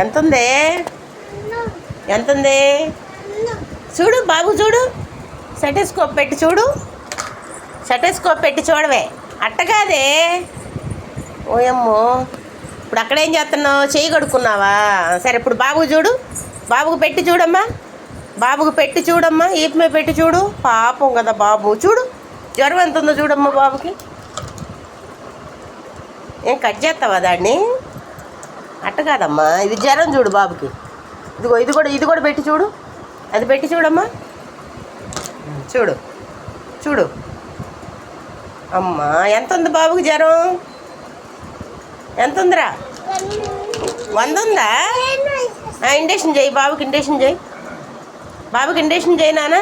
ఎంతుంది? ఎంతుంది? చూడు బాబు, చూడు. సెటోస్కోప్ పెట్టి చూడు. సెటోస్కోప్ పెట్టి చూడవే. అట్టగాదే. ఓయమ్మో, ఇప్పుడు అక్కడేం చేస్తున్నావు? చెయ్యి కడుక్కున్నావా? సరే, ఇప్పుడు బాబు చూడు. బాబుకు పెట్టి చూడమ్మా. బాబుకు పెట్టి చూడమ్మా. ఈపు మీద పెట్టి చూడు. పాపం కదా బాబు. చూడు, జ్వరం ఎంత ఉందో చూడమ్మా బాబుకి. ఏం కట్ చేస్తావా దాన్ని? అట్ట కాదమ్మా, ఇది జ్వరం చూడు బాబుకి. ఇదిగో ఇది కూడా పెట్టి చూడు. అది పెట్టి చూడమ్మా. చూడు చూడు. అమ్మా, ఎంత ఉంది బాబుకి జ్వరం? ఎంత ఉందిరా? 100 ఉందా? ఇండక్షన్ చేయి బాబుకి. ఇండక్షన్ చేయి బాబుకి. ఇండక్షన్ చేయి నాన్న.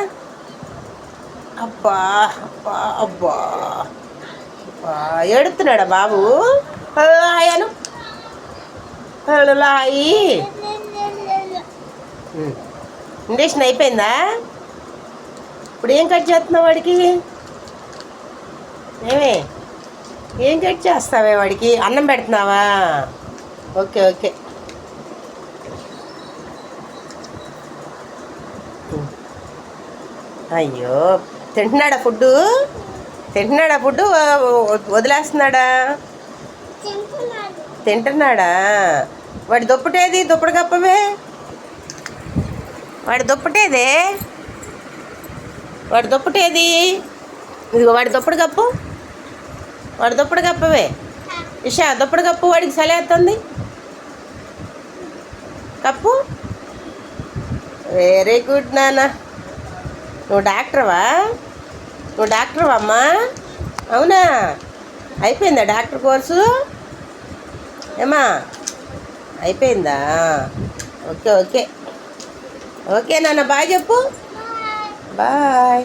అబ్బా అబ్బా అబ్బా, ఏడుతున్నాడా బాబు? హాయను. హాయి. ఇండక్షన్ అయిపోయిందా? ఇప్పుడు ఏం కట్ చేస్తున్నావు వాడికి? ఏం కట్ చేస్తావే వాడికి? అన్నం పెడుతున్నావా? Okay okay. అయ్యో, తింటున్నాడా ఫుడ్డు? తింటున్నాడా ఫుడ్డు? వదిలేస్తున్నాడా? తింటున్నాడా? వాడి దుప్పటేది? దుప్పటి కప్పవే. వాడి దుప్పటేదే? వాడి దుప్పటేది? ఇదిగో వాడి దుప్పటి కప్పు. వాడి దుప్పటి కప్పవే. ఇషా, దుప్పటి కప్పు. వాడికి సలేస్తుంది. కప్పు. వెరీ గుడ్ నాన్న. నువ్వు డాక్టర్వా? నువ్వు డాక్టర్వా అమ్మా? అవునా? అయిపోయిందా డాక్టర్ కోర్సు? ఏమా అయిపోయిందా? ఓకే ఓకే ఓకే నాన్న. బాయ్ చెప్పు. బాయ్.